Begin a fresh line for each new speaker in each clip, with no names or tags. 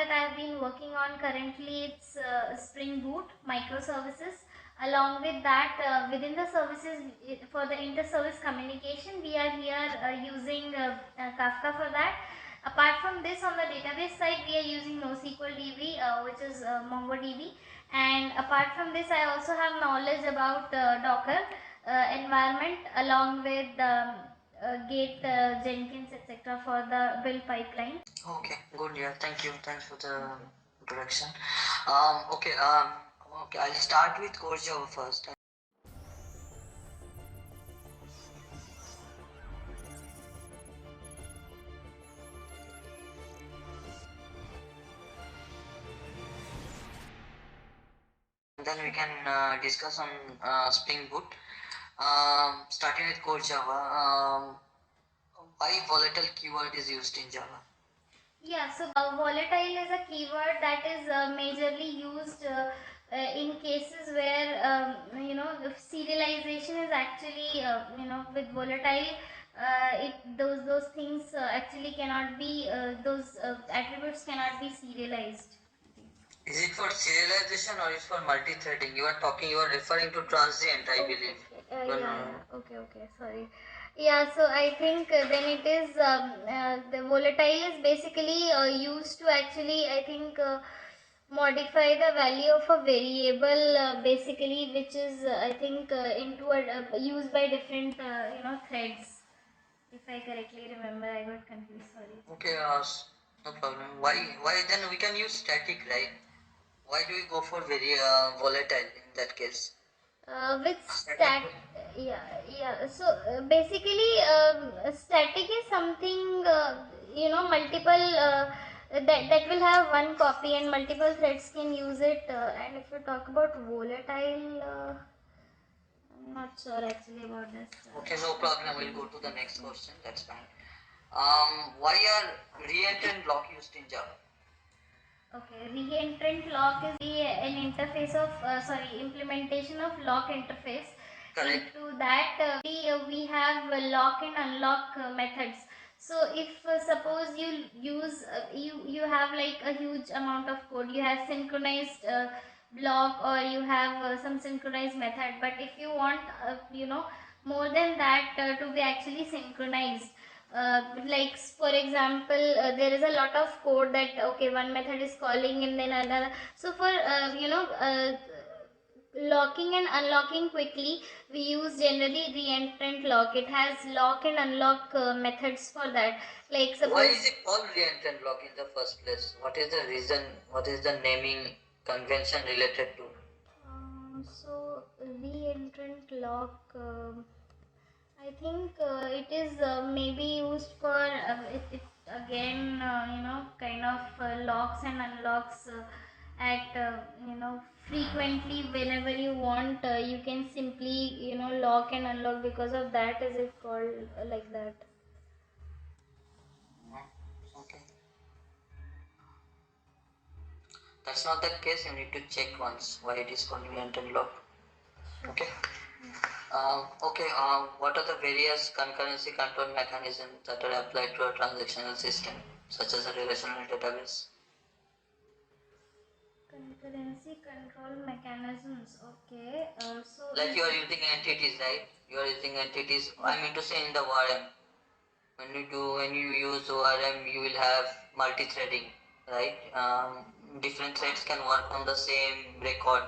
that I have been working on currently, it's Spring Boot microservices. Along with that, within the services for the inter-service communication, we are here using Kafka for that. Apart from this, on the database side, we are using NoSQL DB, which is MongoDB. And apart from this, I also have knowledge about Docker environment, along with Git, Jenkins, etc. for the build pipeline.
Okay, good. Yeah, thank you. Thanks for the introduction. Okay. Okay. I'll start with core Java first. Then we can discuss on Spring Boot. Starting with core Java. Why volatile keyword is used in Java?
Yeah, so volatile is a keyword that is majorly used in cases where if serialization is actually with volatile. Those things actually cannot be those attributes cannot be serialized.
Is it for serialization or is for multithreading? You are referring to transient, I believe.
Okay, sorry. Yeah, so I think then it is the volatile is basically used to actually, I think, modify the value of a variable basically, which is I think into a used by different threads. If I correctly remember, I got confused. Sorry.
Okay, no problem. Why then we can use static, right? Why do we go for very volatile in that case?
With yeah. So basically, static is something multiple that will have one copy and multiple threads can use it. And if you talk about volatile, I'm not sure actually about this.
Okay, no problem. We'll go to the next question. That's fine. Why are reentrant block used in Java?
Okay, reentrant lock is an interface of implementation of lock interface.
Correct.
Into that we have lock and unlock methods. So if suppose you use you have like a huge amount of code, you have synchronized block or you have some synchronized method, but if you want more than that to be actually synchronized, like for example there is a lot of code that okay, one method is calling and then another. So for locking and unlocking quickly, we use generally reentrant lock. It has lock and unlock methods for that. Like suppose,
why is it called reentrant lock in the first place? What is the reason? What is the naming convention related to?
So reentrant lock. I think it is maybe used for it again kind of locks and unlocks at frequently whenever you want. You can simply lock and unlock. Because of that is it called like that.
Okay. That's not the case. You need to check once why it is called reentrant lock. Okay. Okay. What are the various concurrency control mechanisms that are applied to a transactional system, such as a relational database?
Concurrency control mechanisms. Okay. So
like you are using entities, right? You are using entities. I mean to say in the ORM. When you use ORM, you will have multi-threading, right? Different threads can work on the same record.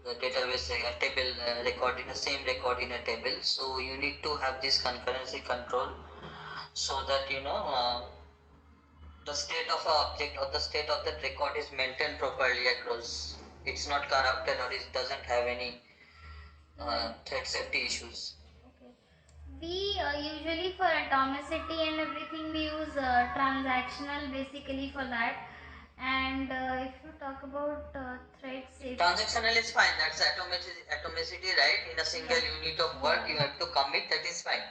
The database table record in the same record in a table. So you need to have this concurrency control so that the state of an object or the state of that record is maintained properly across. It's not corrupted or it doesn't have any thread safety issues.
okay. We usually for atomicity and everything we use transactional basically for that. And if you talk about thread safety,
transactional is fine. That's atomicity, right? In a single unit of work, you have to commit. That is fine.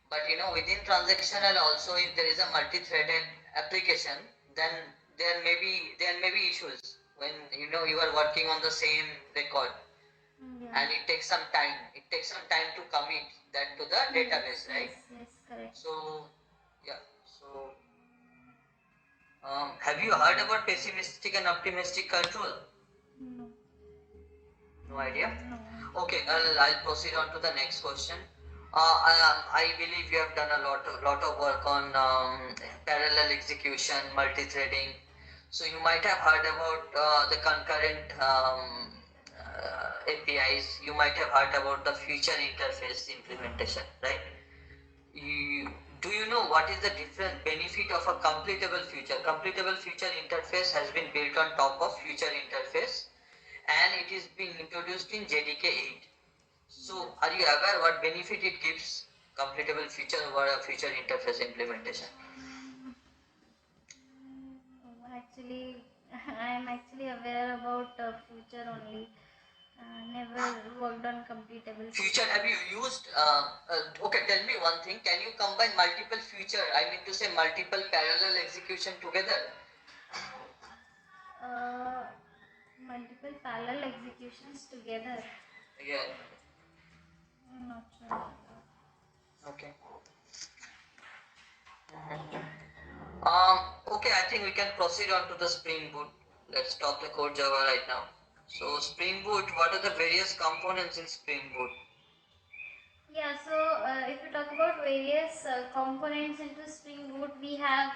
But within transactional also, if there is a multi-threaded application, then there may be issues when you are working on the same record, and it takes some time. It takes some time to commit that to the database, right?
Yes, correct.
So, yeah. So Have you heard about pessimistic and optimistic control?
No.
No idea?
No.
Okay, I'll proceed on to the next question. I believe you have done a lot of work on parallel execution, multi-threading. So you might have heard about the concurrent APIs. You might have heard about the future interface implementation, right? Do you know what is the different benefit of a completable future? Completable future interface has been built on top of future interface, and it is being introduced in JDK 8. So, are you aware what benefit it gives? Completable feature over a future interface implementation.
Actually, I am actually aware about future only. Never worked on completable.
Future, have you used? Okay, tell me one thing. Can you combine multiple future? I mean to say multiple parallel execution together.
Multiple parallel executions together.
Yeah.
I'm not sure.
Okay. Okay, I think we can proceed on to the Spring Boot. Let's talk the code Java right now. So Spring Boot, what are the various components in Spring Boot?
Yeah, so if we talk about various components into Spring Boot, we have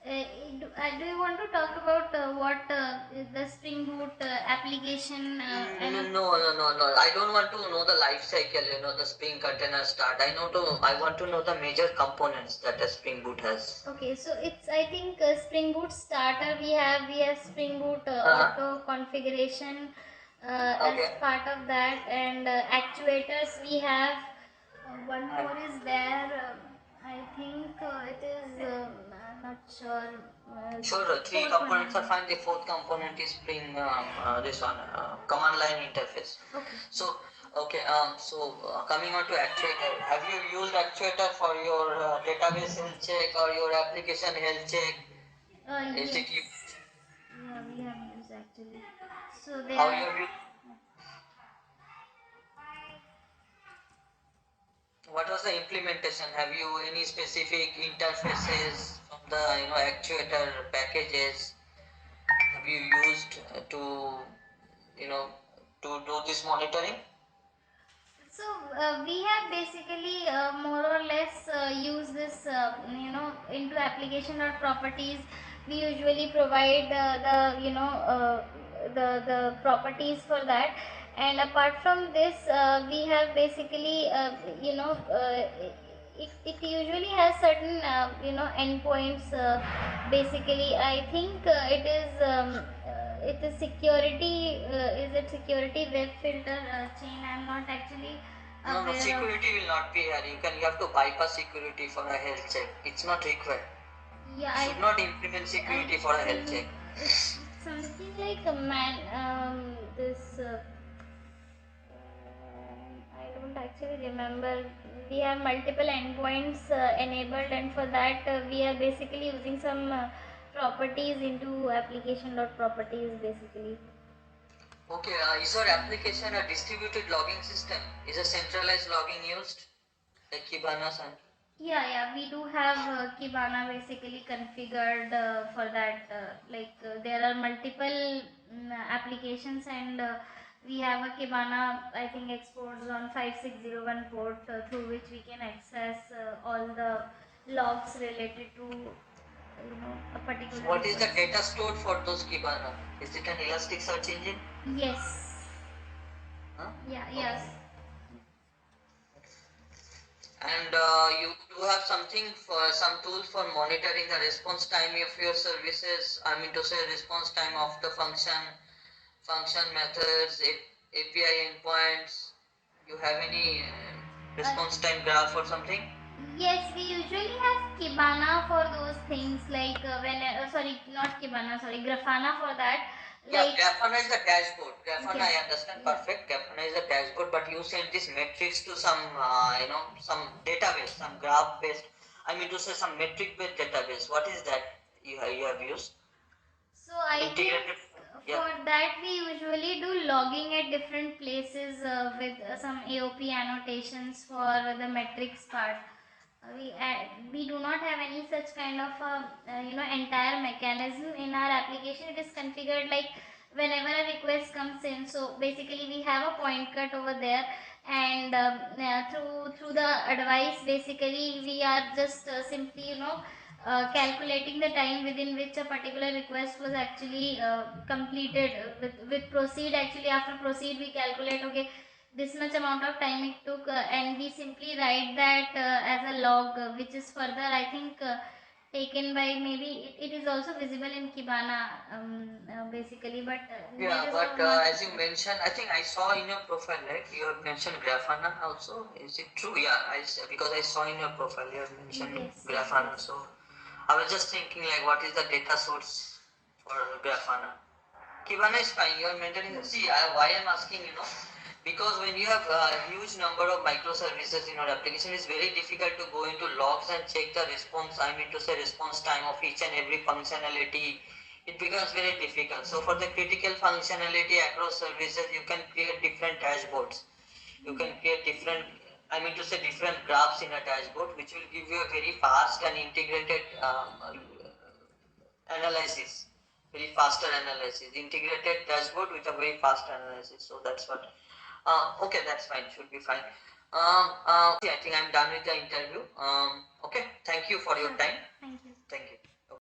do you want to talk about what the Spring Boot application
No. I don't want to know the life cycle, the Spring container start. I want to know the major components that a Spring Boot has.
Okay, so it's I think Spring Boot starter we have Spring Boot auto configuration
Okay.
as part of that, and actuators we have. One more is there. I think it is. I'm not sure.
Sure, three
Fourth
components
one.
are fine. The fourth component is Spring, this one, command line interface.
Okay.
So, okay, coming on to Actuator, have you used Actuator for your database health check or your application health check? Is
Yes.
it you?
Yeah, we have used actually. So there.
How you have used? What was the implementation? Have you any specific interfaces from the Actuator packages? Have you used you know to do this monitoring?
So we have basically more or less use this into application or properties. We usually provide the properties for that, and apart from this we have basically it usually has certain endpoints. Basically I think it is it is security. Is it security web filter chain? I'm not actually
No,
aware of.
security will not be here. You have to bypass security for a health check. It's not required.
Yeah,
You should not implement security for a health check.
It's something like a man. This. I don't actually remember. We have multiple endpoints enabled, and for that we are basically using some properties into application.properties basically.
Okay, is your application a distributed logging system? Is a centralized logging used? Like Kibana and
Yeah, we do have Kibana basically configured for that. There are multiple applications, and we have a Kibana, I think, exports on 5601 port through which we can access all the logs related to a particular.
what is the data stored for those Kibana? Is it an Elasticsearch engine?
Yes.
Huh?
Yeah. Yes.
And you do have some tools for monitoring the response time of your services. I mean to say response time of the function methods, API endpoints. You have any response time graph or something?
Yes, we usually have Kibana for those things sorry, not Kibana, sorry, Grafana for that.
Yeah, Grafana is the dashboard. Grafana,
Okay.
I understand, perfect. Grafana is the dashboard, but you send this metrics to some, some database, some graph based. I mean to say some metric based database. What is that you have used?
So I think
Yeah.
for that we usually do logging at different places with some AOP annotations for the metrics part. we do not have any such kind of entire mechanism in our application. It is configured like whenever a request comes in, so basically we have a point cut over there, and through the advice, basically we are just simply calculating the time within which a particular request was actually completed. With proceed, actually after proceed we calculate, okay, this much amount of time it took, and we simply write that as a log, which is further, I think, taken by, maybe it is also visible in Kibana, basically, but
yeah, but as you mentioned, I think I saw in your profile, right? You have mentioned Grafana also. Is it true? Yeah, because I saw in your profile you have mentioned
yes,
Grafana.
yes.
So I was just thinking like, what is the data source for Grafana? Kibana is fine. You are maintaining. See, why I'm asking, because when you have a huge number of microservices in your application, it's very difficult to go into logs and check the response. I mean to say response time of each and every functionality. It becomes very difficult. So for the critical functionality across services, you can create different dashboards. You can create different, I mean to say different graphs in a dashboard, which will give you a very fast and integrated analysis, very faster analysis, integrated dashboard with a very fast analysis. So that's what. Okay, that's fine. Should be fine. I think I'm done with the interview. Okay, thank you for your time.
Thank you.
Thank you.